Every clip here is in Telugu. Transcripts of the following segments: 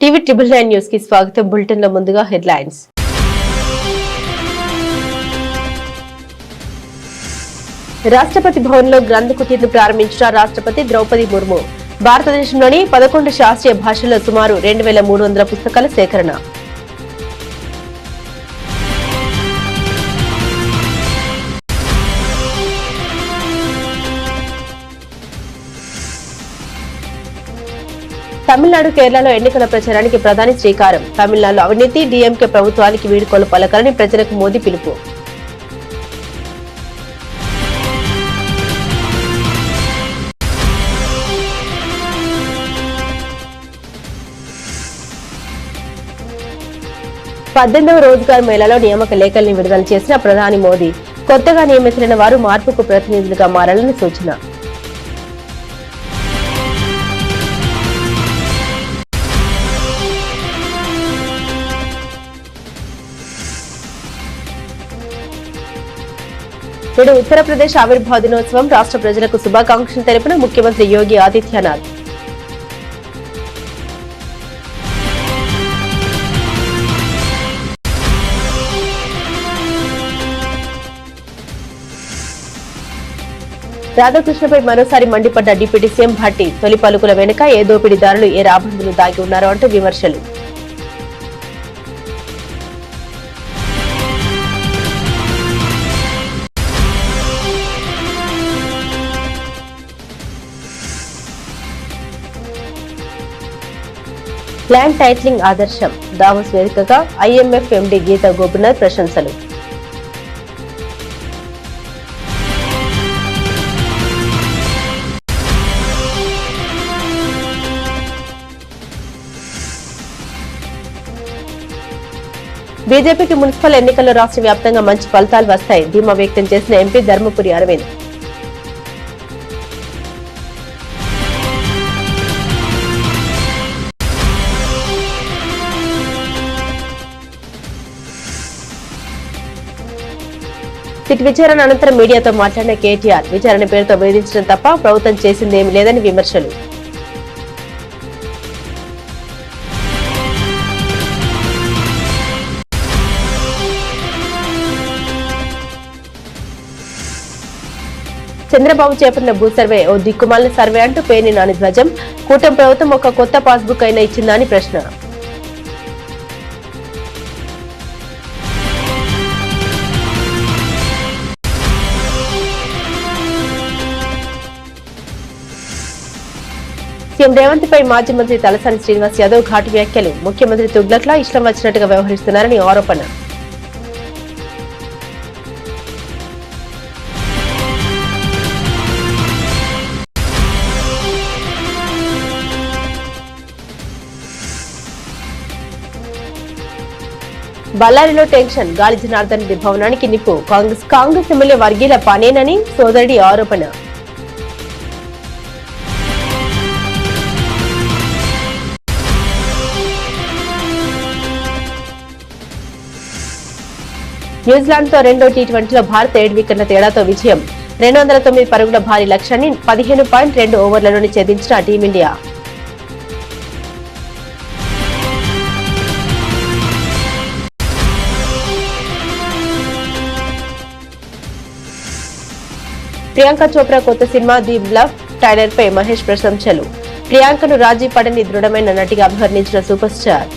టీవీ ట్రిబుల్ 9 న్యూస్ కి స్వాగతం. బులెటిన్ లో ముందుగా హెడ్లైన్స్. రాష్ట్రపతి భవన్ లో గ్రంథ కుటీర్ను ప్రారంభించిన రాష్ట్రపతి ద్రౌపది ముర్ము. భారతదేశంలోని 11 శాస్త్రీయ భాషల్లో సుమారు 2300 పుస్తకాల సేకరణ. తమిళనాడు, కేరళలో ఎన్నికల ప్రచారానికి ప్రధాని శ్రీకారం. తమిళనాడులో అవినీతి, డీఎంకే ప్రభుత్వానికి వీడ్కోలు పలకాలని ప్రజలకు మోదీ పిలుపు. పద్దెనిమిదవ రోజ్గార్ మేళాలో నియామక లేఖల్ని విడుదల చేసిన ప్రధాని మోదీ కొత్తగా నియమితులైన వారు మార్పుకు ప్రతినిధులుగా మారాలని సూచన. నేడు ఉత్తరప్రదేశ్ ఆవిర్భావ దినోత్సవం. రాష్ట్ర ప్రజలకు శుభాకాంక్షలు తెలిపిన ముఖ్యమంత్రి యోగి ఆదిత్యనాథ్. రాధాకృష్ణపై మరోసారి మండిపడ్డ డిప్యూటీ సీఎం భట్టి. తొలి పలుకుల వెనుక ఏ దోపిడీదారులు, ఏ రాబందులు దాగి ఉన్నారో అంటూ విమర్శలు. ల్యాండ్ టైటిలింగ్ ఆదర్శం. దావోస్ వేదికగా ఐఎంఎఫ్ ఎండీ గీతా గోపినాథ్ ప్రశంసలు. బీజేపీకి మున్సిపల్ ఎన్నికల్లో రాష్ట్ర వ్యాప్తంగా మంచి ఫలితాలు వస్తాయి ధీమా వ్యక్తం చేసిన ఎంపీ ధర్మపురి అరవింద్. సిట్ విచారణ అనంతరం మీడియాతో మాట్లాడిన కేటీఆర్, విచారణ పేరుతో వేధించడం తప్ప ప్రభుత్వం చేసిందేమీ లేదని విమర్శలు. చంద్రబాబు చేపట్టిన భూ సర్వే ఓ దిక్కుమాలిన సర్వే అంటూ పేర్ని నాని ధ్వజం. కూటమి ప్రభుత్వం ఒక కొత్త పాస్బుక్ అయినా ఇచ్చిందా అని ప్రశ్న. సీఎం రేవంత్ పై మాజీ మంత్రి తలసాని శ్రీనివాస్ యాదవ్ ఘాటు వ్యాఖ్యలు. ముఖ్యమంత్రి తుగ్లక్లా ఇష్టం వచ్చినట్టుగా వ్యవహరిస్తున్నారని ఆరోపణ. బళ్ళారిలో టెన్షన్. గాలి జనార్దన్ రెడ్డి భవనానికి నిప్పు. కాంగ్రెస్ ఎమ్మెల్యే వర్గీల పనేనని సోదరుడి ఆరోపణ. న్యూజిలాండ్ తో రెండో టీ20లో భారత్ 7 వికెట్ల తేడాతో విజయం. 209 పరుగుల భారీ లక్ష్యాన్ని 15.2 ఓవర్లలోనే ఛేదించిన టీమిండియా. ప్రియాంక చోప్రా కొత్త సినిమా ది బ్లఫ్ ట్రైలర్ పై మహేష్ ప్రశంసలు. ప్రియాంకను రాజీ పడని దృఢమైన నటిగా అభివర్ణించిన సూపర్ స్టార్.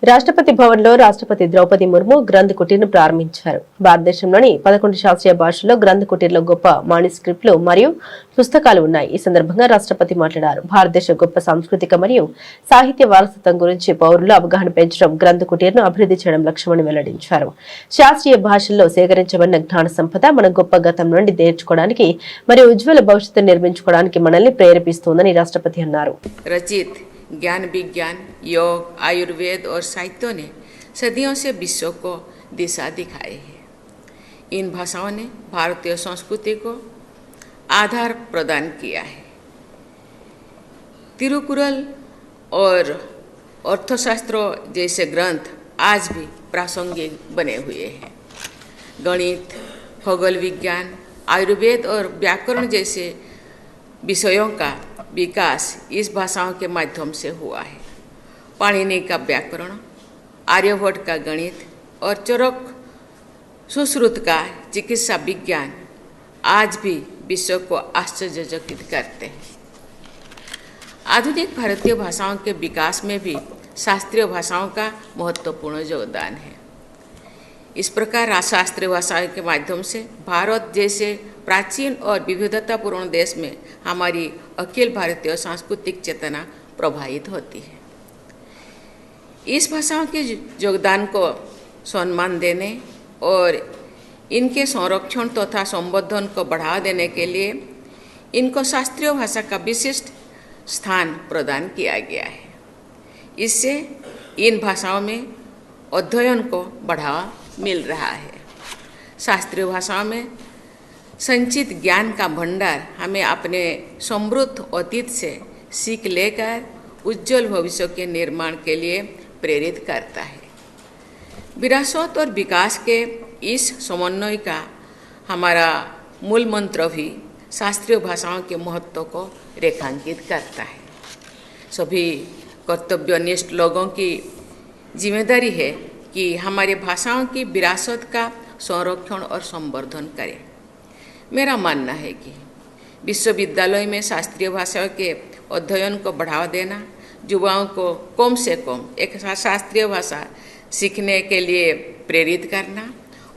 రాష్ట్రపతి భవన్ లో రాష్ట్రపతి ద్రౌపది ముర్ము గ్రంథ కుటీర్ను ప్రారంభించారు. భారతదేశంలోని 11 శాస్త్రీయ భాషల్లో గ్రంథ కుటీర్లో గొప్ప మాన్యుస్క్రిప్ట్లు మరియు పుస్తకాలు ఉన్నాయి. ఈ సందర్భంగా రాష్ట్రపతి మాట్లాడారు. భారతదేశ గొప్ప సాంస్కృతిక మరియు సాహిత్య వారసత్వం గురించి పౌరులు అవగాహన పెంచడం, గ్రంథ కుటీర్ను అభివృద్ధి చేయడం లక్ష్యమని వెల్లడించారు. శాస్త్రీయ భాషల్లో సేకరించబడిన జ్ఞాన సంపద మన గొప్ప గతం నుండి నేర్చుకోవడానికి మరియు ఉజ్వల భవిష్యత్తు నిర్మించుకోవడానికి మనల్ని ప్రేరేపిస్తోందని రాష్ట్రపతి అన్నారు. ज्ञान विज्ञान, योग, आयुर्वेद और साहित्यों ने सदियों से विश्व को दिशा दिखाई है। इन भाषाओं ने भारतीय संस्कृति को आधार प्रदान किया है। तिरुकुरल और अर्थशास्त्रों जैसे ग्रंथ आज भी प्रासंगिक बने हुए हैं। गणित, खगोल विज्ञान, आयुर्वेद और व्याकरण जैसे विषयों का विकास इस भाषाओं के माध्यम से हुआ है। पाणिनि का व्याकरण, आर्यभट्ट का गणित और चरक सुश्रुत का चिकित्सा विज्ञान आज भी विश्व को आश्चर्यचकित करते हैं। आधुनिक भारतीय भाषाओं के विकास में भी शास्त्रीय भाषाओं का महत्वपूर्ण योगदान है। इस प्रकार शास्त्रीय भाषाओं के माध्यम से भारत जैसे प्राचीन और विविधतापूर्ण देश में हमारी अखिल भारतीय सांस्कृतिक चेतना प्रभावित होती है। इस भाषाओं के योगदान को सम्मान देने और इनके संरक्षण तथा संवर्धन को बढ़ावा देने के लिए इनको शास्त्रीय भाषा का विशिष्ट स्थान प्रदान किया गया है। इससे इन भाषाओं में अध्ययन को बढ़ावा मिल रहा है। शास्त्रीय भाषाओं में संचित ज्ञान का भंडार हमें अपने समृद्ध अतीत से सीख लेकर उज्जवल भविष्य के निर्माण के लिए प्रेरित करता है। विरासत और विकास के इस समन्वय का हमारा मूल मंत्र भी शास्त्रीय भाषाओं के महत्व को रेखांकित करता है। सभी कर्तव्यनिष्ठ लोगों की जिम्मेदारी है कि हमारे भाषाओं की विरासत का संरक्षण और संवर्धन करें। मेरा मानना है कि विश्वविद्यालय में शास्त्रीय भाषाओं के अध्ययन को बढ़ावा देना, युवाओं को कम से कम एक शास्त्रीय भाषा सीखने के लिए प्रेरित करना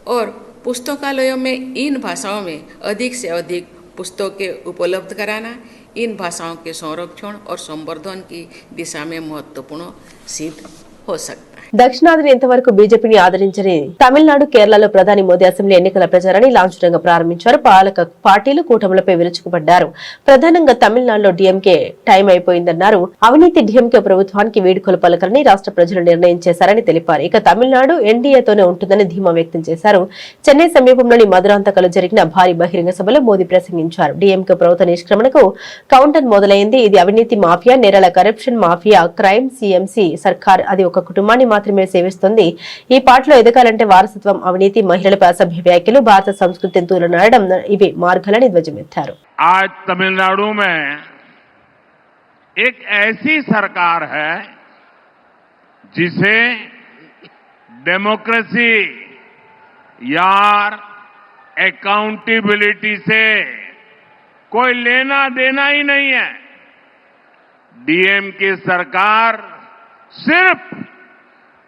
और पुस्तकालयों में इन भाषाओं में अधिक से अधिक पुस्तकें उपलब्ध कराना इन भाषाओं के संरक्षण और संवर्धन की दिशा में महत्वपूर्ण सिद्ध हो सकता है। దక్షిణాదిని ఇంతవరకు బీజేపీని ఆదరించని తమిళనాడు, కేరళలో ప్రధాని మోదీ అసెంబ్లీ ఎన్నికల ప్రచారాన్ని లాంఛనంగా ప్రారంభించారు. పాలక పార్టీలు కూటములపై విరుచుకుపడ్డారు. ప్రధానంగా తమిళనాడులో డీఎంకే టైం అయిపోయిందన్నారు. అవినీతి డీఎంకే ప్రభుత్వానికి వీడ్కోలు పలకరని రాష్ట్ర ప్రజలు నిర్ణయం చేశారని తెలిపారు. ఇక తమిళనాడు ఎన్డీఏతోనే ఉంటుందని ధీమా వ్యక్తం చేశారు. చెన్నై సమీపంలోని మధురాంతకలో జరిగిన భారీ బహిరంగ సభలో మోదీ ప్రసంగించారు. డీఎంకే ప్రభుత్వ నిష్క్రమణకు కౌంటర్ మొదలైంది. ఇది అవినీతి మాఫియా, నేరాల కరప్షన్ మాఫియా, క్రైమ్ సీఎంసీ సర్కార్ అది ఒక కుటుంబాన్ని మాత్రమే సేవిస్తుంది. ఈ పాటలో ఎదగాలంటే వారసత్వం, అవినీతి, మహిళలపై అసభ్య వ్యాఖ్యలు, భారత సంస్కృతిని తూలనాడడం ఇవి మార్గాలని ధ్వజమెత్తారు. आज तमिलनाडु में एक ऐसी सरकार है जिसे डेमोक्रेसी यार अकाउंटेबिलिटी से कोई लेना देना ही नहीं है। डीएमके सरकार सिर्फ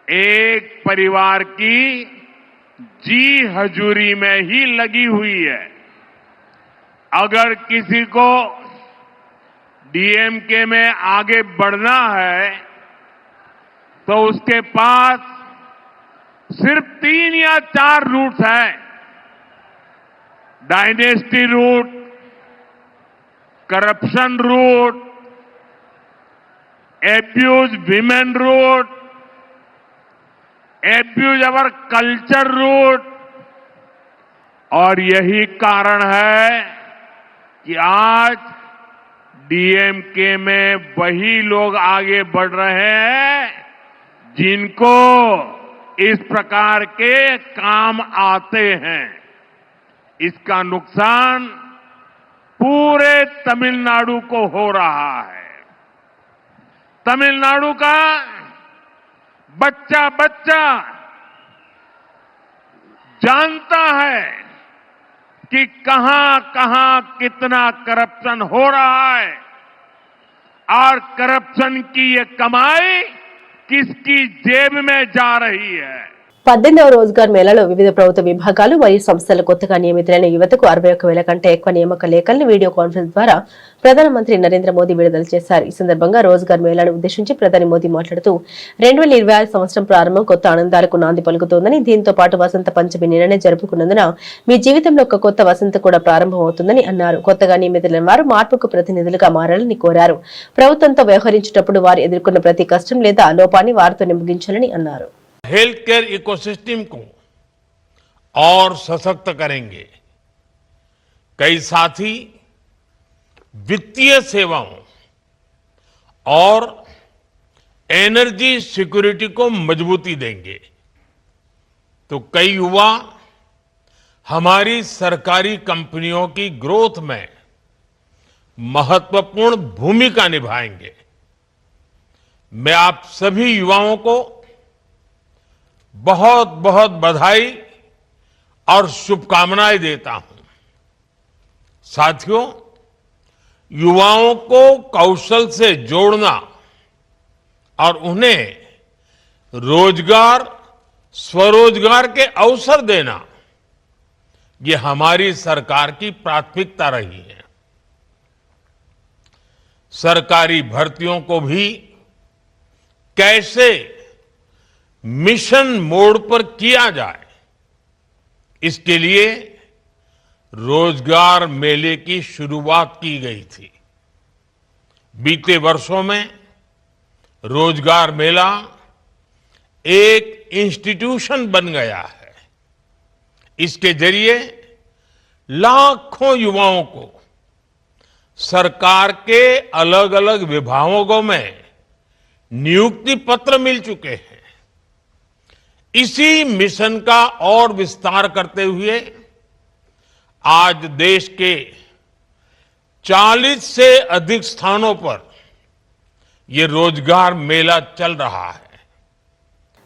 एक परिवार की जी हजूरी में ही लगी हुई है। अगर किसी को डीएमके में आगे बढ़ना है तो उसके पास सिर्फ 3 या 4 रूट्स हैं। Dynasty root, corruption root, abuse women root, abuse our culture root. और यही कारण है कि आज डीएमके में वही लोग आगे बढ़ रहे हैं जिनको इस प्रकार के काम आते हैं। इसका नुकसान पूरे तमिलनाडु को हो रहा है। तमिलनाडु का बच्चा बच्चा जानता है कि कहां कहां कितना करप्शन हो रहा है और करप्शन की ये कमाई किसकी जेब में जा रही है। 18వ రోజ్గార్ మేళాలో వివిధ ప్రభుత్వ విభాగాలు మరియు సంస్థలు కొత్తగా నియమితులైన యువతకు 61,000 కంటే ఎక్కువ నియామక లేఖలను వీడియో కాన్ఫరెన్స్ ద్వారా ప్రధానమంత్రి నరేంద్ర మోదీ విడుదల చేశారు. ఈ సందర్భంగా రోజ్గార్ మేళాను ఉద్దేశించి ప్రధాని మోదీ మాట్లాడుతూ 2026 సంవత్సరం ప్రారంభం కొత్త ఆనందాలకు నాంది పలుకుతోందని, దీంతో పాటు వసంత పంచమి నిన్ననే జరుపుకున్నందున మీ జీవితంలో ఒక కొత్త వసంత కూడా ప్రారంభమవుతుందని అన్నారు. కొత్తగా నియమితులైన వారు మార్పుకు ప్రతినిధులుగా మారాలని కోరారు. ప్రభుత్వంతో వ్యవహరించేటప్పుడు వారు ఎదుర్కొన్న ప్రతి కష్టం లేదా లోపాన్ని వారితోనే ముగించాలని అన్నారు. हेल्थ केयर इकोसिस्टम को और सशक्त करेंगे। कई साथी वित्तीय सेवाओं और एनर्जी सिक्योरिटी को मजबूती देंगे, तो कई युवा हमारी सरकारी कंपनियों की ग्रोथ में महत्वपूर्ण भूमिका निभाएंगे। मैं आप सभी युवाओं को बहुत बहुत बधाई और शुभकामनाएं देता हूं। साथियों, युवाओं को कौशल से जोड़ना और उन्हें रोजगार, स्वरोजगार के अवसर देना, ये हमारी सरकार की प्राथमिकता रही है। सरकारी भर्तियों को भी कैसे मिशन मोड पर किया जाए, इसके लिए रोजगार मेले की शुरुआत की गई थी। बीते वर्षों में रोजगार मेला एक इंस्टीट्यूशन बन गया है। इसके जरिए लाखों युवाओं को सरकार के अलग अलग विभागों में नियुक्ति पत्र मिल चुके हैं। इसी मिशन का और विस्तार करते हुए आज देश के 40 से अधिक स्थानों पर ये रोजगार मेला चल रहा है।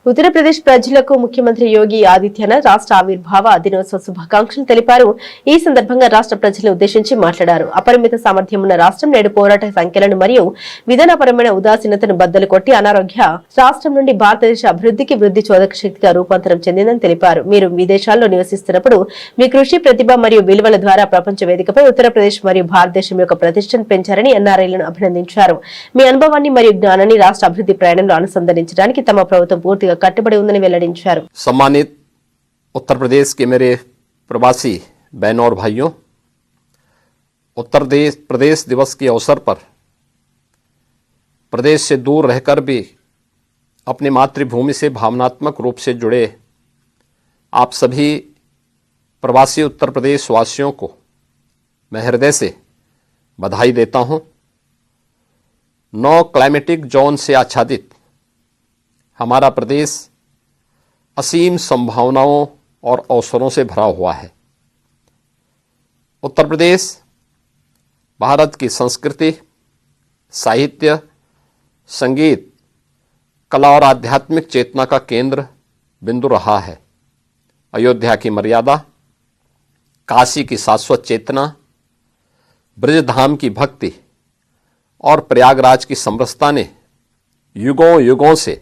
उत्तर प्रदेश ప్రజలకు ముఖ్యమంత్రి యోగి ఆదిత్యనాథ్ రాష్ట్ర ఆవిర్భావ దినోత్సవ శుభాకాంక్షలు తెలిపారు। ఈ సందర్భంగా రాష్ట్ర ప్రజలను ఉద్దేశించి మాట్లాడారు। అపరిమిత సామర్థ్యం ఉన్న రాష్ట్రం నేడు పోరాట సంఖ్యలను మరియు విధానపరమైన ఉదాసీనతను బద్దలు కొట్టి అనారోగ్య రాష్ట్రం నుండి భారతదేశ అభివృద్ధికి వృద్ధి చోదక శక్తిగా రూపాంతరం చెందిందని తెలిపారు। మీరు విదేశాల్లో నివసిస్తున్నప్పుడు మీ కృషి, ప్రతిభ మరియు విలువల ద్వారా ప్రపంచ వేదికపై ఉత్తరప్రదేశ్ మరియు భారతదేశం యొక్క ప్రతిష్టను పెంచారని ఎన్ఆర్ఐలను అభినందించారు। మీ అనుభవాన్ని మరియు జ్ఞానాన్ని రాష్ట్ర అభివృద్ధి ప్రయాణంలో అనుసంధానించడానికి తమ ప్రభుత్వం పూర్తిగా కట్టుబడి ఉందని వెల్లడించారు। सम्मानित उत्तर प्रदेश के मेरे प्रवासी बहनों और भाइयों, उत्तर प्रदेश दिवस के अवसर पर प्रदेश से दूर रहकर भी अपनी मातृभूमि से भावनात्मक रूप से जुड़े आप सभी प्रवासी उत्तर प्रदेश वासियों को मैं हृदय से बधाई देता हूं। 9 क्लाइमेटिक जोन से आच्छादित हमारा प्रदेश असीम संभावनाओं और अवसरों से भरा हुआ है। उत्तर प्रदेश भारत की संस्कृति, साहित्य, संगीत, कला और आध्यात्मिक चेतना का केंद्र बिंदु रहा है। अयोध्या की मर्यादा, काशी की शाश्वत चेतना, ब्रजधाम की भक्ति और प्रयागराज की समरसता ने युगों युगों से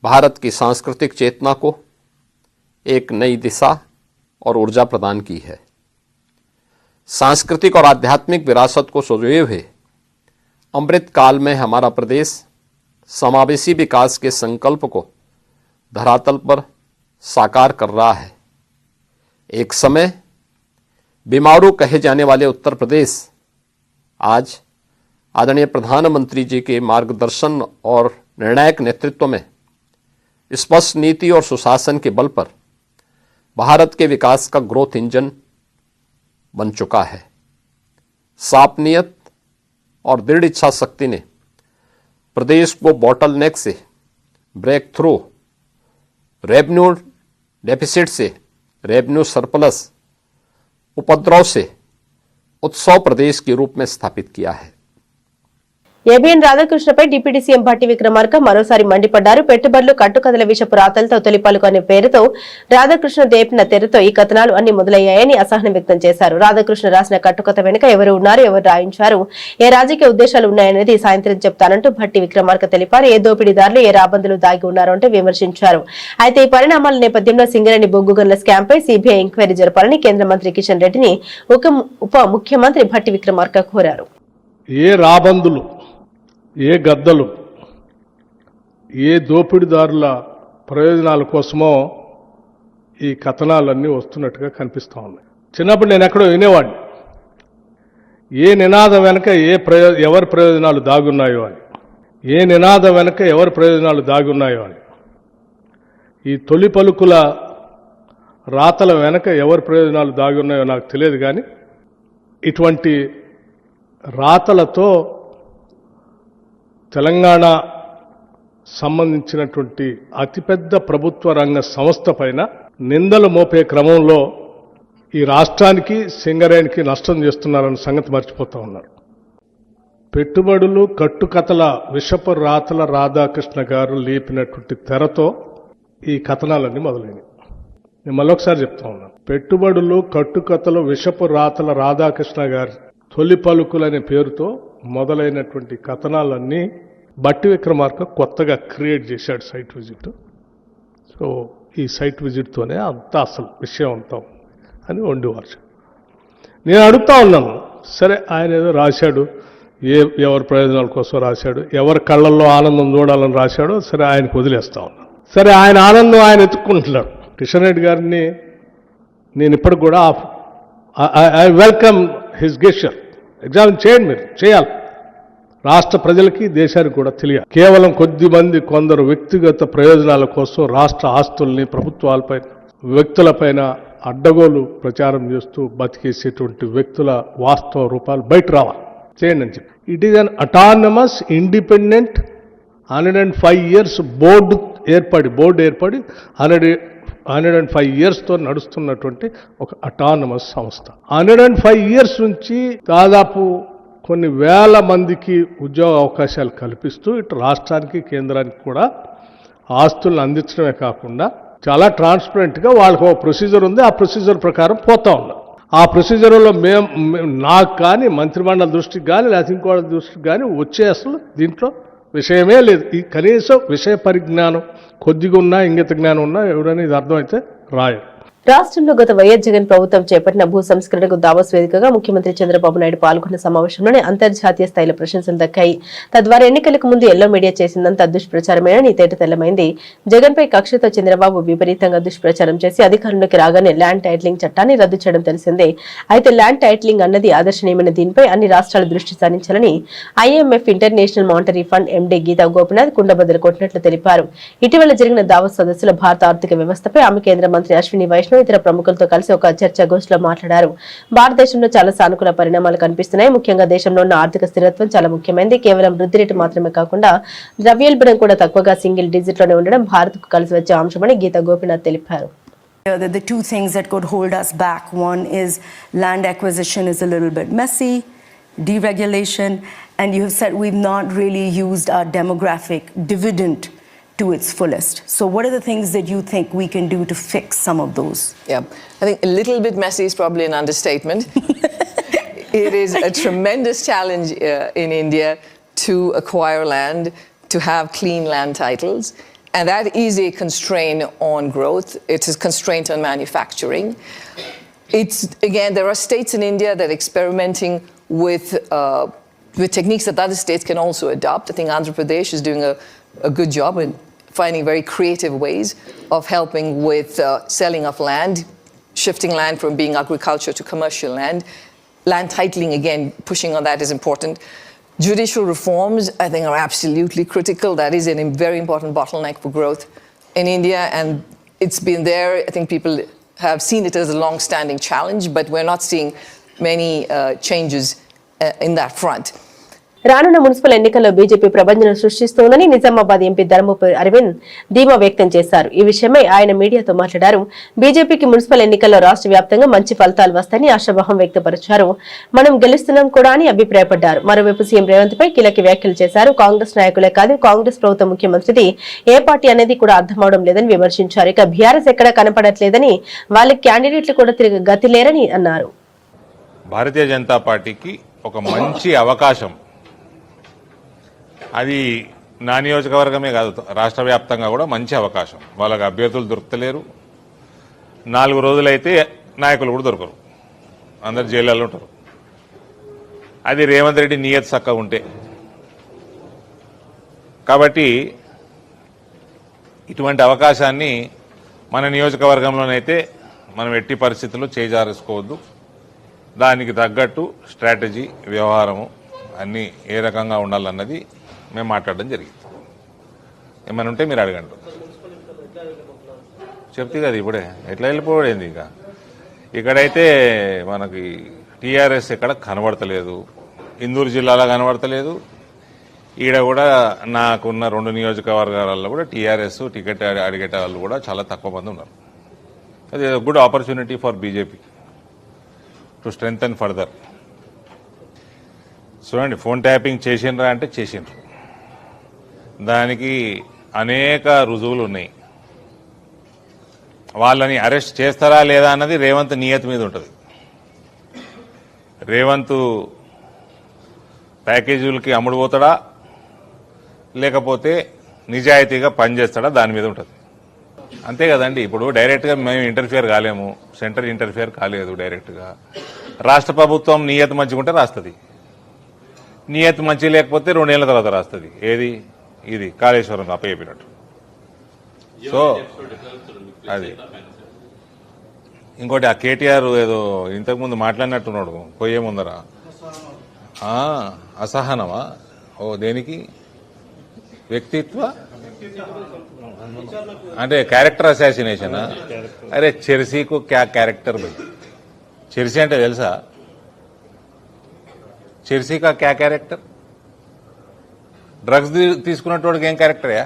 भारत की सांस्कृतिक चेतना को एक नई दिशा और ऊर्जा प्रदान की है। सांस्कृतिक और आध्यात्मिक विरासत को संजोए हुए अमृत काल में हमारा प्रदेश समावेशी विकास के संकल्प को धरातल पर साकार कर रहा है। एक समय बीमारू कहे जाने वाले उत्तर प्रदेश आज आदरणीय प्रधानमंत्री जी के मार्गदर्शन और निर्णायक नेतृत्व में स्पष्ट नीति और सुशासन के बल पर भारत के विकास का ग्रोथ इंजन बन चुका है। साफ नियत और दृढ़ इच्छा शक्ति ने प्रदेश को बॉटलनेक से ब्रेक थ्रू, रेवेन्यू डेफिसिट से रेवेन्यू सरप्लस, उपद्रव से उत्सव प्रदेश के रूप में स्थापित किया है। ఏబిఎన్ రాధాకృష్ణపై డిప్యూటీ సీఎం భట్టి విక్రమార్క మరోసారి మండిపడ్డారు। పెట్టుబడులు, కట్టుకథల విషపు రాతలతో తొలిపాలకు అనే పేరుతో రాధాకృష్ణ దేపిన తెరతో ఈ కథనాలు అన్ని మొదలయ్యాయని అసహనం వ్యక్తం చేశారు। రాధాకృష్ణ రాసిన కట్టుకథ వెనుక ఎవరు ఉన్నారు, ఎవరు రాయించారు, ఏ రాజకీయ ఉద్దేశాలు ఉన్నాయనేది సాయంత్రం చెప్తానంటూ భట్టి విక్రమార్క తెలిపారు। ఏ దోపిడీదారులు, ఏ రాబందులు దాగి ఉన్నారో అంటూ విమర్శించారు। అయితే ఈ పరిణామాల నేపథ్యంలో సింగరేణి బొగ్గు గనుల స్కామ్ పై సిబిఐ ఎంక్వైరీ జరపాలని కేంద్ర మంత్రి కిషన్ రెడ్డిని ఉప ముఖ్యమంత్రి భట్టి విక్రమార్క కోరారు। ఏ రాబందులు, ఏ గద్దలు, ఏ దోపిడీదారుల ప్రయోజనాల కోసమో ఈ కథనాలన్నీ వస్తున్నట్టుగా కనిపిస్తూ ఉన్నాయి। చిన్నప్పుడు నేను ఎక్కడో వినేవాడిని, ఏ నినాదం వెనక ఎవరి ప్రయోజనాలు దాగున్నాయో అని, ఏ నినాదం వెనక ఎవరి ప్రయోజనాలు దాగున్నాయో అని। ఈ తొలి పలుకుల రాతల వెనక ఎవరి ప్రయోజనాలు దాగున్నాయో నాకు తెలియదు, కానీ ఇటువంటి రాతలతో తెలంగాణ సంబంధించినటువంటి అతిపెద్ద ప్రభుత్వ రంగ సంస్థ పైన నిందలు మోపే క్రమంలో ఈ రాష్ట్రానికి, సింగరేణికి నష్టం చేస్తున్నారన్న సంగతి మర్చిపోతూ ఉన్నారు। పెట్టుబడులు కట్టుకథల విషపు రాతల రాధాకృష్ణ గారు లేపినటువంటి తెరతో ఈ కథనాలన్నీ మొదలైనవి. నేను మళ్ళొకసారి చెప్తా ఉన్నాను. పెట్టుబడులు కట్టుకథలు విషపు రాతల రాధాకృష్ణ గారి తొలి పలుకులనే పేరుతో మొదలైనటువంటి కథనాలన్నీ బట్టి విక్రమార్క కొత్తగా క్రియేట్ చేశాడు సైట్ విజిట్. సో ఈ సైట్ విజిట్తోనే అంతా అసలు విషయం అంతా అని వండివారు. నేను అడుగుతా ఉన్నాను, సరే ఆయన ఏదో రాశాడు, ఎవరి ప్రయోజనాల కోసం రాశాడు, ఎవరి కళ్ళల్లో ఆనందం చూడాలని రాశాడో సరే ఆయనకు వదిలేస్తా ఉన్నాను. సరే ఆయన ఆనందం ఆయన ఎత్తుక్కుంటున్నాడు. కిషన్ రెడ్డి గారిని నేను ఇప్పటికి కూడా I welcome his gesture. Examine చేయండి, మీరు చేయాలి. రాష్ట్ర ప్రజలకి దేశానికి కూడా తెలియాలి. కేవలం కొద్దిమంది కొందరు వ్యక్తిగత ప్రయోజనాల కోసం రాష్ట్ర ఆస్తుల్ని ప్రభుత్వాలపై వ్యక్తులపైన అడ్డగోలు ప్రచారం చేస్తూ బతికేసేటువంటి వ్యక్తుల వాస్తవ రూపాలు బయట రావాలి. చేయండి అని చెప్పి it is an autonomous independent 105 years board ఏర్పడి 105 yearsతో నడుస్తున్నటువంటి ఒక అటానమస్ సంస్థ. 105 years నుంచి దాదాపు కొన్ని వేల మందికి ఉద్యోగ అవకాశాలు కల్పిస్తూ ఇటు రాష్ట్రానికి కేంద్రానికి కూడా ఆస్తులను అందించడమే కాకుండా చాలా ట్రాన్స్పరెంట్గా వాళ్ళకు ఒక ప్రొసీజర్ ఉంది. ఆ ప్రొసీజర్ ప్రకారం పోతా ఉన్నాం. ఆ ప్రొసీజర్లో నాకు కానీ మంత్రిమండలి దృష్టికి కానీ లేకపోతే ఇంకోళ్ళ దృష్టికి కానీ వచ్చే అసలు దీంట్లో విషయమే లేదు. ఈ కనీసం విషయ పరిజ్ఞానం కొద్దిగా ఉన్నా, ఇంగిత జ్ఞానం ఉన్నా ఎవరైనా ఇది అర్థమైతే రాయరు. రాష్ట్రంలో గత వైఎస్ జగన్ ప్రభుత్వం చేపట్టిన భూ సంస్కరణకు దావోస్ వేదికగా ముఖ్యమంత్రి చంద్రబాబు నాయుడు పాల్గొన్న సమావేశంలోనే అంతర్జాతీయ స్థాయిలో ప్రశంసలు దక్కాయి. తద్వారా ఎన్నికలకు ముందు ఎల్లో మీడియా చేసిందంతా దుష్ప్రచారమేనని తేటతెల్లమైంది. జగన్ పై కక్షతో చంద్రబాబు విపరీతంగా దుష్ప్రచారం చేసి అధికారంలోకి రాగానే ల్యాండ్ టైటిలింగ్ చట్టాన్ని రద్దు చేయడం తెలిసిందే. అయితే ల్యాండ్ టైటిలింగ్ అన్నది ఆదర్శనీయమైన దీనిపై అన్ని రాష్ట్రాలు దృష్టి సారించాలని IMF international monetary fund MD Gita Gopinath కుండబద్దలు కొట్టినట్లు తెలిపారు. ఇటీవల జరిగిన దావోస్ సదస్సులో భారత ఆర్థిక వ్యవస్థపై ఆమె కేంద్ర మంత్రి అశ్విని వైష్ణవ్ ఇతర ప్రముఖులతో కలిసి ఒక చర్చాగోష్ఠిలో మాట్లాడారు. భారతదేశంలో చాలా సానుకూల పరిణామాలు కనిపిస్తున్నాయి. ముఖ్యంగా దేశంలో ఉన్న ఆర్థిక స్థిరత్వం చాలా ముఖ్యమైనది. కేవలం వృద్ధి రేటు మాత్రమే కాకుండా ద్రవ్యోల్బణం కూడా తక్కువగా సింగిల్ డిజిట్ లోనే ఉండడం భారత్కు కలిసి వచ్చే అంశమని గీతా గోపినాథ్ తెలిపారు. The two things that could hold us back. One is land acquisition is a little bit messy, deregulation, and you have said we've not really used our demographic dividend to its fullest. So what are the things that you think we can do to fix some of those? Yeah, I think a little bit messy is probably an understatement. It is a tremendous challenge in India to acquire land, to have clean land titles, and that is a constraint on growth. It's a constraint on manufacturing. It's, again, there are states in India that are experimenting with techniques that other states can also adopt. I think Andhra Pradesh is doing a good job in finding very creative ways of helping with selling of land, shifting land from being agriculture to commercial land. Land titling, again, pushing on that is important. Judicial reforms, I think, are absolutely critical. That is a very important bottleneck for growth in India, and it's been there. I think people have seen it as a long-standing challenge, but we're not seeing many changes in that front. రానున్న మున్సిపల్ ఎన్నికల్లో బీజేపీ ప్రభంజనం సృష్టిస్తోందని నిజామాబాద్ ఎంపీ ధర్మపు అరవింద్ ధీమా వ్యక్తం చేశారు. ఈ విషయమై ఆయన మీడియాతో మాట్లాడారు. బీజేపీకి మున్సిపల్ ఎన్నికల్లో రాష్ట్ర వ్యాప్తంగా మంచి ఫలితాలు వస్తాయని ఆశాభావం వ్యక్తపరిచారు. మనం గెలుస్తున్నాం కూడా అని అభిప్రాయపడ్డారు. మరోవైపు సీఎం రేవంత్ పై కీలక వ్యాఖ్యలు చేశారు. కాంగ్రెస్ నాయకులే కాదు, కాంగ్రెస్ ప్రభుత్వ ముఖ్యమంత్రిది ఏ పార్టీ అనేది కూడా అర్థమవడం లేదని విమర్శించారు. ఇక బీఆర్ఎస్ ఎక్కడా కనపడట్లేదని, వాళ్ళ క్యాండిడేట్లు కూడా తిరిగి గతి లేరని అన్నారు. భారతీయ జనతా పార్టీకి ఒక మంచి అవకాశం, అది నా నియోజకవర్గమే కాదు, రాష్ట్ర వ్యాప్తంగా కూడా మంచి అవకాశం. వాళ్ళకి అభ్యర్థులు దొరకలేరు. 4 రోజులైతే నాయకులు కూడా దొరకరు, అందరు జైళ్ళలో ఉంటారు. అది రేవంత్ రెడ్డి నియత్ చక్కగా ఉంటే. కాబట్టి ఇటువంటి అవకాశాన్ని మన నియోజకవర్గంలోనైతే మనం ఎట్టి పరిస్థితుల్లో చేజారేసుకోవద్దు. దానికి తగ్గట్టు స్ట్రాటజీ, వ్యవహారము అన్నీ ఏ రకంగా ఉండాలన్నది మేము మాట్లాడడం జరిగింది. ఏమైనా ఉంటే మీరు అడగండి. చెప్తే కదా ఇప్పుడే ఎట్లా వెళ్ళిపోయింది. ఇక ఇక్కడైతే మనకి టీఆర్ఎస్ ఎక్కడ కనబడతలేదు, ఇందూరు జిల్లాలో కనబడతలేదు. ఈడ కూడా నాకున్న 2 నియోజకవర్గాలలో కూడా టీఆర్ఎస్ టికెట్ అడిగేట వాళ్ళు కూడా చాలా తక్కువ మంది ఉన్నారు. అది good opportunity for BJP to strengthen further. చూడండి, ఫోన్ ట్యాపింగ్ చేసిండ్రా అంటే చేసిండ్రు. దానికి అనేక రుజువులు ఉన్నాయి. వాళ్ళని అరెస్ట్ చేస్తారా లేదా అన్నది రేవంత్ నియతి మీద ఉంటుంది. రేవంత్ ప్యాకేజీలకి అమ్ముడు పోతాడా లేకపోతే నిజాయితీగా పనిచేస్తాడా దాని మీద ఉంటుంది. అంతే కదండి. ఇప్పుడు డైరెక్ట్గా మేము ఇంటర్ఫియర్ కాలేము, సెంటర్ ఇంటర్ఫియర్ కాలేదు డైరెక్ట్గా. రాష్ట్ర ప్రభుత్వం నియతి మంచిగుంటే రాస్తుంది, నియతి మంచి లేకపోతే 2 ఏళ్ల తర్వాత రాస్తుంది. ఏది ఇది కాళేశ్వరం అప్పచెప్పినట్టు. సో అది ఇంకోటి, ఆ కేటీఆర్ ఏదో ఇంతకుముందు మాట్లాడినట్టున్నాడు పోయే ముందర, అసహనమా? ఓ దేనికి? వ్యక్తిత్వ అంటే క్యారెక్టర్ అసాసినేషనా? అరే చెర్సీకు క్యా క్యారెక్టర్ భయ్. చెర్సీ అంటే తెలుసా? చెర్సీకా క్యా క్యారెక్టర్? డ్రగ్స్ తీసుకున్నటువంటి ఏం క్యారెక్టర్యా?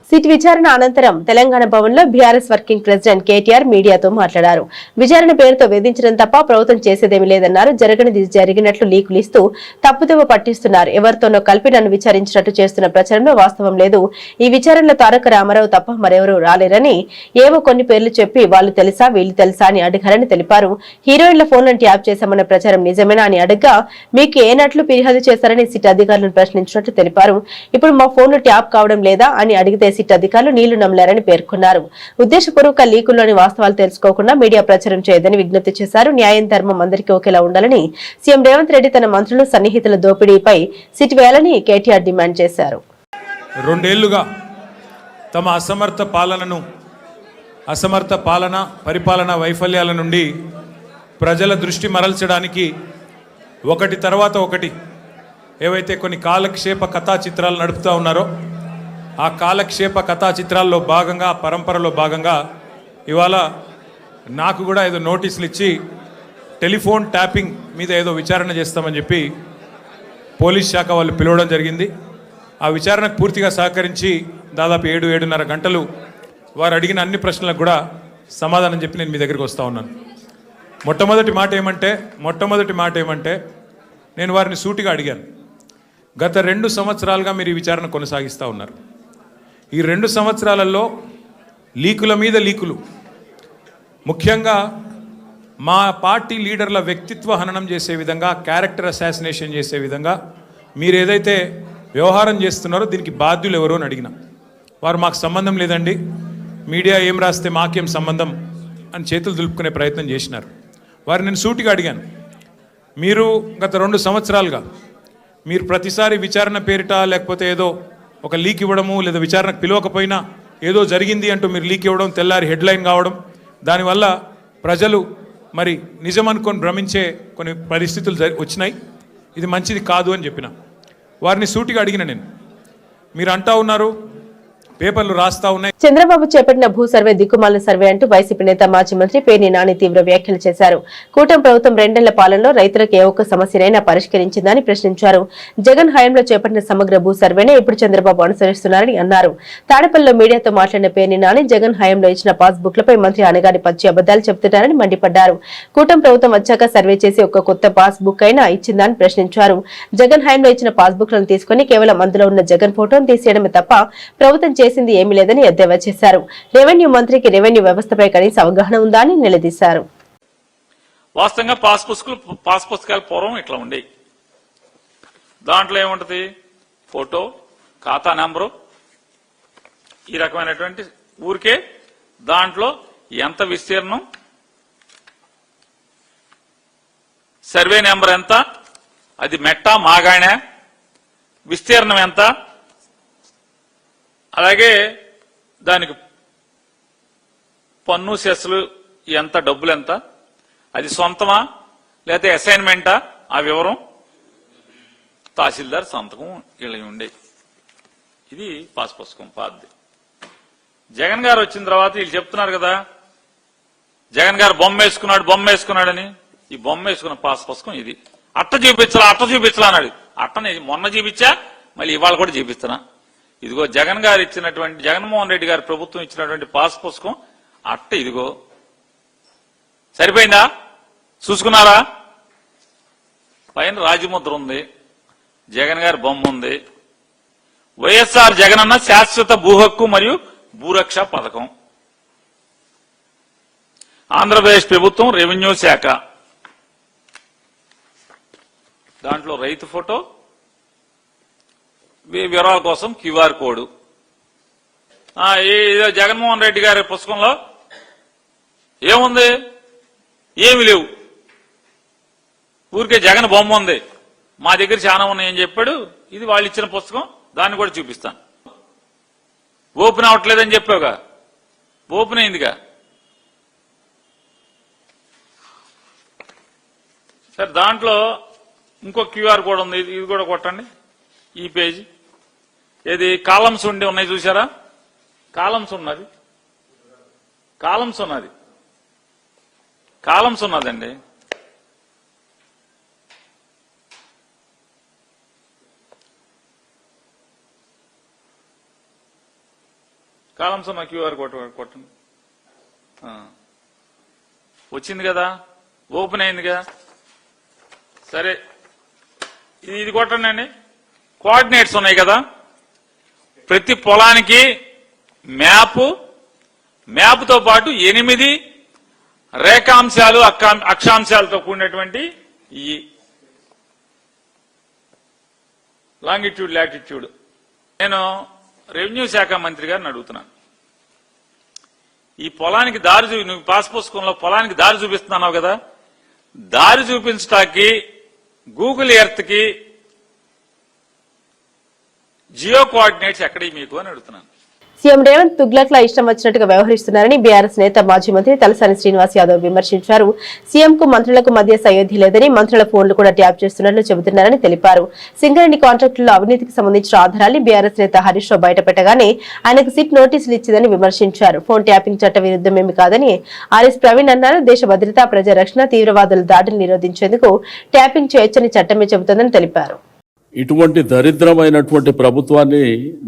సిట్ విచారణ అనంతరం తెలంగాణ భవన్ లో బీఆర్ఎస్ వర్కింగ్ ప్రెసిడెంట్ కేటీఆర్ మీడియాతో మాట్లాడారు. విచారణ పేరుతో వేధించడం తప్ప ప్రభుత్వం చేసేదేమీ లేదన్నారు. జరగనిది జరిగినట్లు లీకులు ఇస్తూ తప్పుదోవ పట్టిస్తున్నారు. ఎవరితోనో కలిపి నన్ను విచారించినట్టు చేస్తున్న ప్రచారంలో వాస్తవం లేదు. ఈ విచారణలో తారక రామారావు తప్ప మరెవరూ రాలేరని, ఏవో కొన్ని పేర్లు చెప్పి వాళ్ళు తెలుసా వీళ్ళు తెలుసా అని అడిగారని తెలిపారు. హీరోయిన్ల ఫోన్లను ట్యాప్ చేశామన్న ప్రచారం నిజమేనా అని అడగ్గా మీకు ఏనట్లు ఫిర్యాదు చేశారని సిట్ అధికారులను ప్రశ్నించినట్టు తెలిపారు. ఇప్పుడు మా ఫోన్లు ట్యాప్ కావడం లేదా అని అడిగితే సిట్ అధికారులు నీళ్లు నమ్మలేరని పేర్కొన్నారు. ఉద్దేశపూర్వక లీకుల్లోని వాస్తవాలు తెలుసుకోకుండా మీడియా ప్రచారం చేయదని విజ్ఞప్తి చేశారు. న్యాయం ధర్మం అందరికీ ఒకేలా ఉండాలని సీఎం రేవంత్ రెడ్డి తన మంత్రులు సన్నిహితుల దోపిడీపై సిట్ వేయాలని కేటీఆర్ డిమాండ్ చేశారు. 2 ఏళ్లుగా తమ అసమర్థ పరిపాలన వైఫల్యాల నుండి ప్రజల దృష్టి మరల్చడానికి ఒకటి తర్వాత ఒకటి ఏవైతే కొన్ని కాలక్షేప కథా చిత్రాలు నడుపుతూ ఉన్నారో, ఆ కాలక్షేప కథా చిత్రాల్లో భాగంగా, పరంపరలో భాగంగా ఇవాళ నాకు కూడా ఏదో నోటీసులు ఇచ్చి టెలిఫోన్ ట్యాపింగ్ మీద ఏదో విచారణ చేస్తామని చెప్పి పోలీస్ శాఖ వాళ్ళు పిలవడం జరిగింది. ఆ విచారణకు పూర్తిగా సహకరించి దాదాపు 7-7.5 గంటలు వారు అడిగిన అన్ని ప్రశ్నలకు కూడా సమాధానం చెప్పి నేను మీ దగ్గరికి వస్తూ ఉన్నాను. మొట్టమొదటి మాట ఏమంటే నేను వారిని సూటిగా అడిగాను. గత 2 సంవత్సరాలుగా మీరు ఈ విచారణ కొనసాగిస్తూ ఉన్నారు. ఈ 2 సంవత్సరాలలో లీకుల మీద లీకులు, ముఖ్యంగా మా పార్టీ లీడర్ల వ్యక్తిత్వ హననం చేసే విధంగా, క్యారెక్టర్ అసాసినేషన్ చేసే విధంగా మీరు ఏదైతే వ్యవహారం చేస్తున్నారో దీనికి బాధ్యులు ఎవరో అని అడిగిన వారు మాకు సంబంధం లేదండి, మీడియా ఏం రాస్తే మాకేం సంబంధం అని చేతులు దులుపుకునే ప్రయత్నం చేసినారు. వారు నేను సూటిగా అడిగాను, మీరు గత 2 సంవత్సరాలుగా మీరు ప్రతిసారి విచారణ పేరిట లేకపోతే ఏదో ఒక లీక్ ఇవ్వడము, లేదా విచారణకు పిలవకపోయినా ఏదో జరిగింది అంటూ మీరు లీక్ ఇవ్వడం, తెల్లారి హెడ్లైన్ కావడం, దానివల్ల ప్రజలు మరి నిజం అనుకొని భ్రమించే కొన్ని పరిస్థితులు వచ్చినాయి. ఇది మంచిది కాదు అని చెప్పిన వారిని సూటిగా అడిగిన నేను. మీరు అంటా ఉన్నారు, పేపర్లు రాస్తా ఉన్నాయి. చంద్రబాబు చేపట్టిన భూ సర్వే దిక్కుమాలిన సర్వే అంటూ వైసీపీ నేత మాజీ మంత్రి పేర్ని నాని తీవ్ర వ్యాఖ్యలు చేశారు. కూటమి ప్రభుత్వం 2 ఏళ్ల పాలనలో రైతులకు ఏ ఒక్క సమస్యనైనా పరిష్కరించిందని ప్రశ్నించారు. జగన్ హయాంలో చేపట్టిన సమగ్ర భూ సర్వేనే ఇప్పుడు చంద్రబాబు అనుసరిస్తున్నారని అన్నారు. తాడేపల్లిలో మీడియాతో మాట్లాడిన పేర్ని నాని జగన్ హయాంలో ఇచ్చిన పాస్ బుక్లపై మంత్రి అనగాని పచ్చి అబద్దాలు చెబుతున్నారని మండిపడ్డారు. కూటమి ప్రభుత్వం వచ్చాక సర్వే చేసి ఒక్క కొత్త పాస్ బుక్ అయినా ఇచ్చిందని ప్రశ్నించారు. జగన్ హయాంలో ఇచ్చిన పాస్ బుక్లను తీసుకుని కేవలం అందులో ఉన్న జగన్ ఫోటోను తీసేయడమే తప్ప ప్రభుత్వం చేసింది ఏమీ లేదని ఎద్దేవా చేశారు. రెవెన్యూ మంత్రికి రెవెన్యూ వ్యవస్థపై కనీస అవగాహన ఉందా అని నిలదీశారు. వాస్తవంగా పాస్ పుస్తకాలు పూర్వం ఇట్లా ఉండేవి. దాంట్లో ఏముంటది? ఫోటో, ఖాతా నెంబరు, ఈ రకమైనటువంటి ఊరికే దాంట్లో ఎంత విస్తీర్ణం, సర్వే నెంబర్ ఎంత, అది మెట్టా మాగాణా, విస్తీర్ణం ఎంత, అలాగే దానికి పన్ను సెస్లు ఎంత, డబ్బులు ఎంత, అది సొంతమా లేకపోతే అసైన్మెంటా, ఆ వివరం తహసీల్దార్ సంతకం ఇలా ఉండే. ఇది పాస్ పుస్తకం పాతది. జగన్ గారు వచ్చిన తర్వాత వీళ్ళు చెప్తున్నారు కదా, జగన్ గారు బొమ్మ వేసుకున్నాడని. ఈ బొమ్మ వేసుకున్న పాస్ పుస్తకం ఇది. అట్ట చూపించలా అన్నాడు. అట్టని మొన్న చూపించా, మళ్ళీ ఇవాళ కూడా చూపిస్తున్నా. ఇదిగో జగన్ గారు ఇచ్చినటువంటి, జగన్మోహన్ రెడ్డి గారి ప్రభుత్వం ఇచ్చినటువంటి పాస్ పుస్తకం అట్ట. ఇదిగో సరిపోయిందా? చూసుకున్నారా? పైన రాజముద్ర ఉంది, జగన్ గారి బొమ్మ ఉంది. వైఎస్ఆర్ జగనన్న శాశ్వత భూ హక్కు మరియు భూరక్ష పథకం. ఆంధ్రప్రదేశ్ ప్రభుత్వం రెవెన్యూ శాఖ, దాంట్లో రైతు ఫోటో, వివరాల కోసం క్యూఆర్ కోడ్. జగన్మోహన్ రెడ్డి గారి పుస్తకంలో ఏముంది? ఏమి లేవు, ఊరికే జగన్ బొమ్మ ఉంది. మా దగ్గర చాలా ఉన్నాయని చెప్పాడు. ఇది వాళ్ళు ఇచ్చిన పుస్తకం, దాన్ని కూడా చూపిస్తాను. ఓపెన్ అవ్వట్లేదని చెప్పావుగా, ఓపెన్ అయిందిగా. సరే, దాంట్లో ఇంకో క్యూఆర్ కోడ్ ఉంది, ఇది కూడా కొట్టండి. ఈ పేజీ ఏది కాలమ్స్ ఉండి ఉన్నాయి చూసారా? కాలమ్స్ ఉన్నది, కాలమ్స్ ఉన్నదండి. కాలమ్స్ ఉన్న క్యూఆర్ కొట్టండి. వచ్చింది కదా, ఓపెన్ అయింది కదా. సరే, ఇది కొట్టండి అండి. కోఆర్డినేట్స్ ఉన్నాయి కదా, ప్రతి పొలానికి మ్యాప్తో పాటు 8 రేఖాంశాలు అక్షాంశాలతో కూడినటువంటి ఈ లాంగిట్యూడ్ లాటిట్యూడ్. నేను రెవెన్యూ శాఖ మంత్రి గారిని అడుగుతున్నాను, ఈ పొలానికి దారి నువ్వు పాస్ పుస్తకంలో పొలానికి దారి చూపిస్తున్నావు కదా, దారి చూపించడానికి గూగుల్ ఎర్త్ కి జియో కోఆర్డినేట్స్ ఎక్కడి మీకు అని అడుగుతున్నాను. సీఎం రేవంత్ తుగ్లక్లా ఇష్టం వచ్చినట్టుగా వ్యవహరిస్తున్నారని బీఆర్ఎస్ నేత మాజీ మంత్రి తలసాని శ్రీనివాస్ యాదవ్ విమర్శించారు. సీఎంకు మంత్రులకు మధ్య సయోధ్య లేదని, మంత్రుల ఫోన్లు కూడా ట్యాప్ చేస్తున్నట్లు చెబుతున్నారని తెలిపారు. సింగరేణి కాంట్రాక్టుల్లో అవినీతికి సంబంధించిన ఆధారాన్ని బీఆర్ఎస్ నేత హరీష్ రావు బయటపెట్టగానే ఆయనకు సిట్ నోటీసులు ఇచ్చిందని విమర్శించారు. ఫోన్ ట్యాపింగ్ చట్ట విరుద్ధమేమి కాదని ఆర్ఎస్ ప్రవీణ్ అన్నారు. దేశ భద్రత, ప్రజా రక్షణ, తీవ్రవాదుల దాడులు నిరోధించేందుకు ట్యాపింగ్ చేయొచ్చని చట్టమే చెబుతోందని తెలిపారు. ఇటువంటి దరిద్రమైనటువంటి ప్రభుత్వాన్ని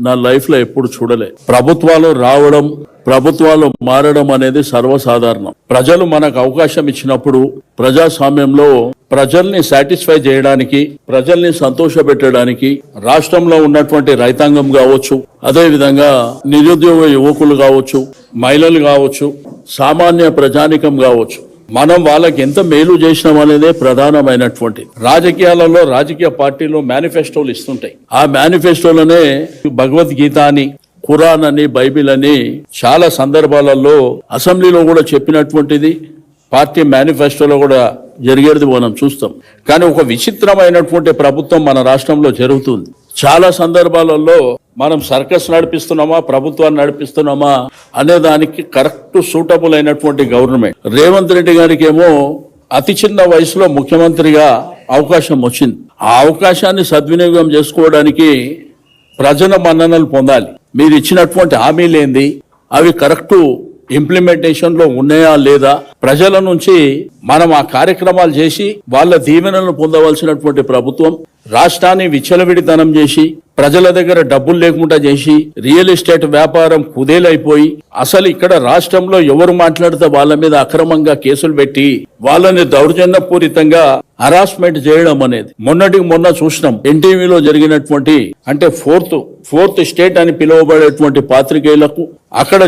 నా లైఫ్ లో ఎప్పుడు చూడలే. ప్రభుత్వాలు రావడం, ప్రభుత్వాలు మారడం అనేది సర్వసాధారణం. ప్రజలు మనకు అవకాశం ఇచ్చినప్పుడు ప్రజాస్వామ్యంలో ప్రజల్ని సాటిస్ఫై చేయడానికి, ప్రజల్ని సంతోషపెట్టడానికి రాష్ట్రంలో ఉన్నటువంటి రైతాంగం కావచ్చు, అదే విధంగా నిరుద్యోగ యువకులు కావచ్చు, మహిళలు కావచ్చు, సామాన్య ప్రజానికం కావచ్చు, మనం వాళ్ళకి ఎంత మేలు చేసినాం అనేదే ప్రధానమైనటువంటి. రాజకీయాలలో రాజకీయ పార్టీలు మేనిఫెస్టోలు ఇస్తుంటాయి. ఆ మేనిఫెస్టోలోనే భగవద్గీత అని, ఖురాన్ అని, బైబిల్ అని చాలా సందర్భాలలో అసెంబ్లీలో కూడా చెప్పినటువంటిది పార్టీ మేనిఫెస్టోలో కూడా జరిగేది మనం చూస్తాం. కానీ ఒక విచిత్రమైనటువంటి ప్రభుత్వం మన రాష్ట్రంలో జరుగుతుంది. చాలా సందర్భాలలో మనం సర్కస్ నడిపిస్తున్నామా, ప్రభుత్వాన్ని నడిపిస్తున్నామా అనే దానికి కరెక్ట్ సూటబుల్ అయినటువంటి గవర్నమెంట్. రేవంత్ రెడ్డి గారికి ఏమో అతి చిన్న వయసులో ముఖ్యమంత్రిగా అవకాశం వచ్చింది. ఆ అవకాశాన్ని సద్వినియోగం చేసుకోవడానికి ప్రజల మన్ననలు పొందాలి. మీరు ఇచ్చినటువంటి హామీలేంది, అవి కరెక్ట్ ఇంప్లిమెంటేషన్ లో ఉన్నాయా లేదా, ప్రజల నుంచి మనం ఆ కార్యక్రమాలు చేసి వాళ్ళ దీవెనలను పొందవలసినటువంటి ప్రభుత్వం రాష్ట్రాన్ని విచ్చలవిడితనం చేసి, ప్రజల దగ్గర డబ్బులు లేకుండా చేసి, రియల్ ఎస్టేట్ వ్యాపారం కుదేలైపోయి, అసలు ఇక్కడ రాష్ట్రంలో ఎవరు మాట్లాడితే వాళ్ళ మీద అక్రమంగా కేసులు పెట్టి వాళ్ళని దౌర్జన్యపూరితంగా హరాస్మెంట్ చేయడం అనేది మొన్నటికి మొన్న చూసినాం. ఎన్టీవీలో జరిగినటువంటి, అంటే ఫోర్త్ స్టేట్ అని పిలువబడేటువంటి పాత్రికేయులకు అక్కడ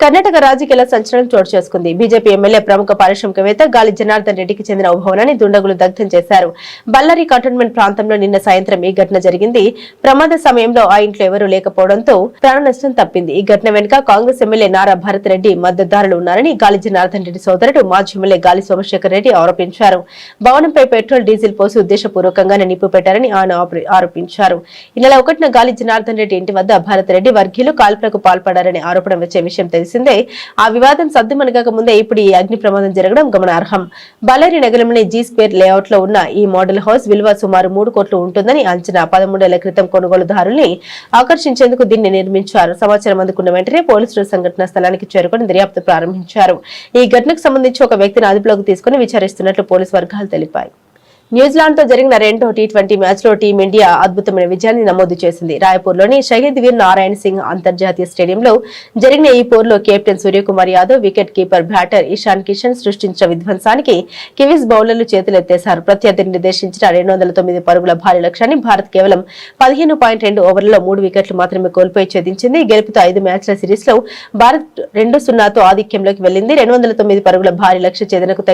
కర్ణాటక రాజకీయాల సంచలనం చోటు చేసుకుంది. బీజేపీ ఎమ్మెల్యే ప్రముఖ పారిశ్రామికవేత్త గాలి జనార్దన్ రెడ్డికి చెందిన ఓ భవనాన్ని దుండగులు దగ్ధం చేశారు. బళ్ళారి కంటోన్మెంట్ ప్రాంతంలో నిన్న సాయంత్రం ఈ ఘటన జరిగింది. ప్రమాద సమయంలో ఆ ఇంట్లో ఎవరూ లేకపోవడంతో ప్రాణ నష్టం తప్పింది. ఈ ఘటన వెనుక కాంగ్రెస్ ఎమ్మెల్యే నారా భరత్ రెడ్డి మద్దతుదారులు ఉన్నారని గాలి జనార్దన్ రెడ్డి సోదరుడు మాజీ ఎమ్మెల్యే గాలి సోమశేఖర్ రెడ్డి ఆరోపించారు. భవనంపై పెట్రోల్, డీజిల్ పోసి ఉద్దేశపూర్వకంగానే నిప్పు పెట్టారని ఆయన ఆరోపించారు. ఈ నెల 1న గాలి జనార్దన్ రెడ్డి ఇంటి వద్ద భరత్ రెడ్డి వర్గీయులు కాల్పులకు పాల్పడారని ఆరోపణ వచ్చే విషయం తెలిసిందే. ఆ వివాదం సద్దుమణగక ముందే ఇప్పుడు ఈ అగ్ని ప్రమాదం జరగడం గమనార్హం. బళ్ళారి నగరంలోని జీ స్క్వేర్ లేఅవుట్ లో ఉన్న ఈ మోడల్ హౌస్ విలువ సుమారు 3 కోట్లు ఉంటుందని అంచనా. 13 ఏళ్ల క్రితం కొనుగోలుదారుల్ని ఆకర్షించేందుకు దీన్ని నిర్మించారు. సమాచారం అందుకున్న వెంటనే పోలీసులు సంఘటనా స్థలానికి చేరుకుని దర్యాప్తు ప్రారంభించారు. ఈ ఘటనకు సంబంధించి ఒక వ్యక్తిని అదుపులోకి తీసుకుని విచారిస్తున్నట్లు పోలీసు వర్గాలు తెలిపాయి. న్యూజిలాండ్ తో జరిగిన రెండో టీ20 మ్యాచ్ లో టీమిండియా అద్భుతమైన విజయాన్ని నమోదు చేసింది. రాయపూర్లోని షహీద్ వీర్ నారాయణ సింగ్ అంతర్జాతీయ స్టేడియంలో జరిగిన ఈ పోరులో captain Suryakumar Yadav, wicket keeper batter Ishan Kishan సృష్టించిన విధ్వంసానికి కివీస్ బౌలర్లు చేతులెత్తేశారు. ప్రత్యర్థిని నిర్దేశించిన 209 పరుగుల భారీ లక్ష్యాన్ని భారత్ కేవలం 15.2 ఓవర్లలో 3 వికెట్లు మాత్రమే కోల్పోయి ఛేదించింది. గెలుపుతో 5 మ్యాచ్ల సిరీస్ లో భారత్ 2-0తో ఆధిక్యంలోకి వెళ్లింది. 209 పరుగుల భారీ లక్ష్య ఛేదనకు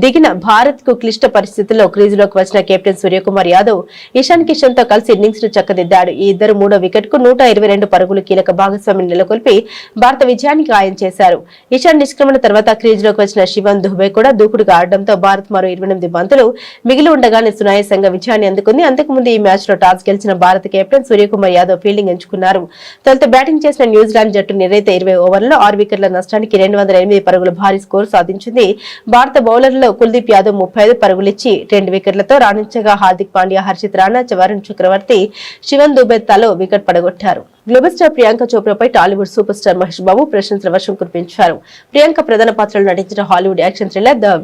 దిగిన భారత్ కు క్లిష్ట పరిస్థితుల్లో క్రీజులోకి వచ్చిన కెప్టెన్ సూర్యకుమార్ యాదవ్ ఇషాన్ కిషన్ తో కలిసి ఇన్నింగ్స్ ను చక్కదిద్దాడు. ఈ ఇద్దరు మూడో వికెట్ కు 122 పరుగులు కీలక భాగస్వామ్యం నెలకొల్పి భారత విజయాన్ని ఖాయం చేశారు. ఇషాన్ నిష్క్రమణ తర్వాత క్రీజులోకి వచ్చిన శివన్ దుబే కూడా దూకుడుగా ఆడడంతో భారత్ మరో 28 బంతులు మిగిలి ఉండగానే సునాయాసంగా విజయాన్ని అందుకుంది. అంతకుముందు ఈ మ్యాచ్ లో టాస్ గెలిచిన భారత కెప్టెన్ సూర్యకుమార్ యాదవ్ ఫీల్డింగ్ ఎంచుకున్నారు. తొలుత బ్యాటింగ్ చేసిన న్యూజిలాండ్ జట్టు నిర్ణీత 20 ఓవర్లలో 6 వికెట్ల నష్టానికి 208 పరుగుల భారీ స్కోరు సాధించింది. భారత బౌలర్లలో కుల్దీప్ యాదవ్ 35 పరుగులిచ్చి 2 వికెట్లతో రాణించగా హార్దిక్ పాండ్యా, హర్షిత్ రాణా, వరుణ్ చక్రవర్తి, శివన్ దుబే తలో వికెట్ పడగొట్టారు. గ్లోబల్ స్టార్ ప్రియాంక చోప్రాపై Tollywood super star Mahesh Babu ప్రశంసల వర్షం కురిపించారు. ప్రియాంక ప్రధాన పాత్రలో నటించిన Hollywood action thriller the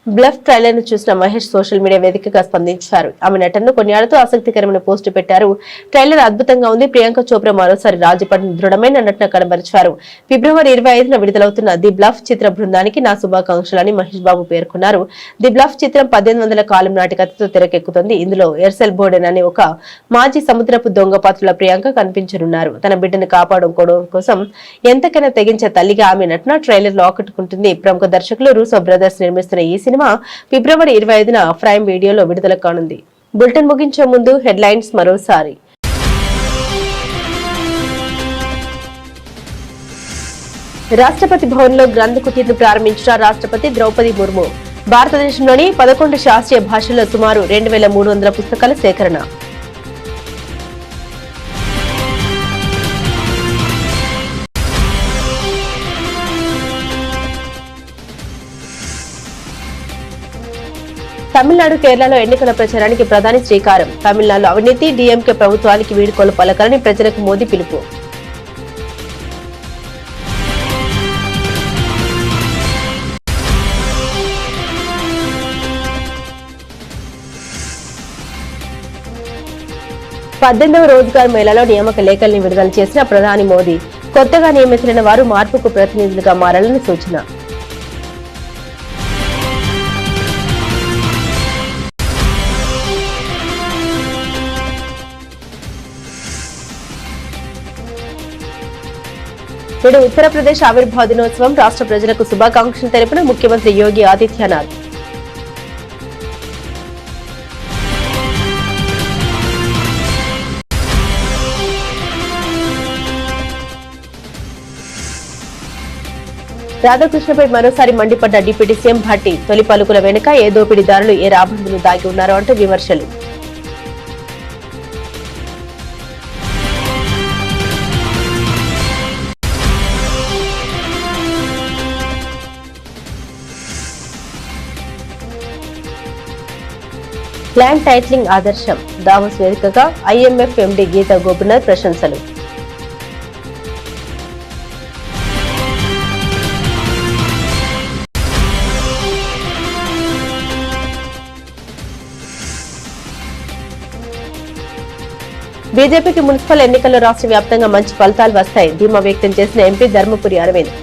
Bluff trailer ను చూసిన మహేష్ సోషల్ మీడియా వేదికగా స్పందించారు. ఆమె నటనను కొన్నేళ్లతో ఆసక్తికరమైన పోస్టు పెట్టారు. ట్రైలర్ అద్భుతంగా ఉంది. ప్రియాంక చోప్రా మరోసారి రాజీపడిన దృఢమైన నటన కనబరిచారు. ఫిబ్రవరి 25న విడుదలవుతున్న ది బ్లఫ్ చిత్ర బృందానికి నా శుభాకాంక్షలని మహేష్ బాబు పేర్కొన్నారు. ది బ్లఫ్ చిత్రం 1800ల కాలం నాటి కథతో తెరకెక్కుతుంది. ఇందులో ఎర్సెల్ బోర్డెన్ అనే ఒక మాజీ సముద్రపు దొంగ పాత్రల ప్రియాంక కనిపించనున్నారు. తన బిడ్డను కాపాడుకోవడం కోసం ఎంతకైనా తెగించే తల్లిగా ఆమె నటన ట్రైలర్ లో ఆకట్టుకుంటుంది. ప్రముఖ దర్శకులు రూసో బ్రదర్స్ నిర్మిస్తున్న ఈ సినిమా ఫిబ్రవరి 25న ప్రైమ్ వీడియోలో విడుదల కానుంది. బులెటిన్ ముగించే ముందు హెడ్లైన్స్ మరోసారి. రాష్ట్రపతి భవన్లో గ్రంథ కుటీర్ను ప్రారంభించిన రాష్ట్రపతి ద్రౌపది ముర్ము. భారతదేశంలోని 11 శాస్త్రీయ భాషల్లో సుమారు 2300 పుస్తకాల సేకరణ. తమిళనాడు, కేరళలో ఎన్నికల ప్రచారానికి ప్రధాని శ్రీకారం. తమిళనాడులో అవినీతి, డీఎంకే ప్రభుత్వానికి వీడ్కోలు పలకాలని ప్రజలకు మోదీ పిలుపు. పద్దెనిమిదవ రోజ్గార్ మేళాలో నియామక లేఖల్ని విడుదల చేసిన ప్రధాని మోదీ. కొత్తగా నియమితులైన వారు మార్పుకు ప్రతినిధులుగా మారాలని సూచన. నేడు ఉత్తరప్రదేశ్ ఆవిర్భావ దినోత్సవం. రాష్ట్ర ప్రజలకు శుభాకాంక్షలు తెలిపిన ముఖ్యమంత్రి యోగి ఆదిత్యనాథ్. రాధాకృష్ణపై మరోసారి మండిపడ్డ డిప్యూటీ సీఎం భట్టి. తొలి పలుకుల వెనుక ఏ దోపిడీదారులు, ఏ రాబందులు దాగి ఉన్నారో అంటూ విమర్శలు. ల్యాండ్ టైటిలింగ్ ఆదర్శం. దావోస్ వేదికగా ఐఎంఎఫ్ ఎండీ గీతా గోపినాథ్ ప్రశంసలు. బీజేపీకి మున్సిపల్ ఎన్నికల్లో రాష్ట్ర వ్యాప్తంగా మంచి ఫలితాలు వస్తాయి. ధీమా వ్యక్తం చేసిన ఎంపీ ధర్మపురి అరవింద్.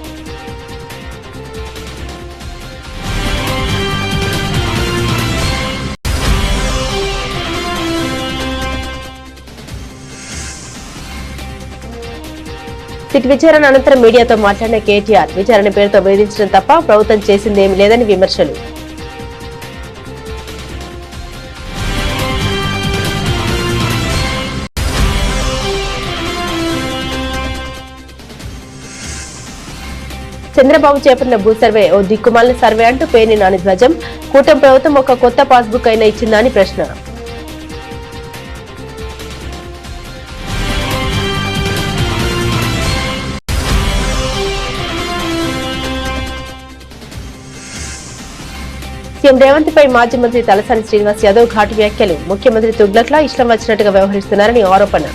సిట్ విచారణ అనంతరం మీడియాతో మాట్లాడిన కేటీఆర్. విచారణ పేరుతో వేధించడం తప్ప ప్రభుత్వం చేసిందేమీ లేదని విమర్శలు. చంద్రబాబు చేపట్టిన భూ సర్వే ఓ దిక్కుమాలిన సర్వే అంటూ పేర్ని నాని ధ్వజం. కూటమి ప్రభుత్వం ఒక కొత్త పాస్బుక్ అయినా ఇచ్చిందా అని ప్రశ్న. సీఎం రేవంత్ పై మాజీ మంత్రి తలసాని శ్రీనివాస్ యాదవ్ ఘాటు వ్యాఖ్యలు. ముఖ్యమంత్రి తుగ్లక్లా ఇష్టం వచ్చినట్టుగా వ్యవహరిస్తున్నారని ఆరోపణ.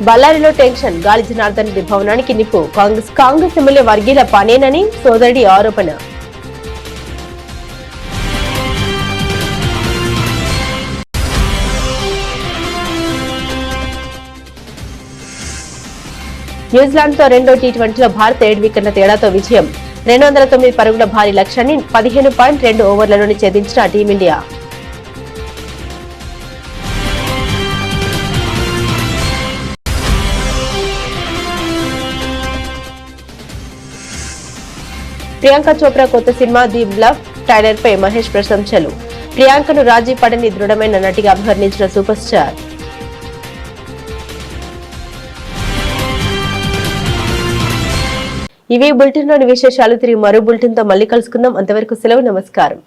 బళ్ళారిలో టెన్షన్, గాలి జనార్దన్ రెడ్డి భవనానికి నిప్పు, కాంగ్రెస్ ఎమ్మెల్యే వర్గీయుల పనేనని సోదరుడి ఆరోపణ. న్యూజిలాండ్తో రెండో టీ20లో భారత్ 7 వికెట్ల తేడాతో విజయం. 209 పరుగుల భారీ లక్ష్యాన్ని 15.2 ఓవర్లలోనే ఛేదించిన టీమిండియా. ప్రియాంక చోప్రా కొత్త సినిమా ది బ్లఫ్ ట్రైలర్ పై మహేష్ ప్రశంసలు. ప్రియాంకను రాజీ పడని దృఢమైన నటిగా అభివర్ణించిన సూపర్ స్టార్. ఇవి బులెటిన్లోని విశేషాలు. తిరిగి మరో బులెటిన్తో మళ్ళీ కలుసుకుందాం. అంతవరకు సెలవు. నమస్కారం.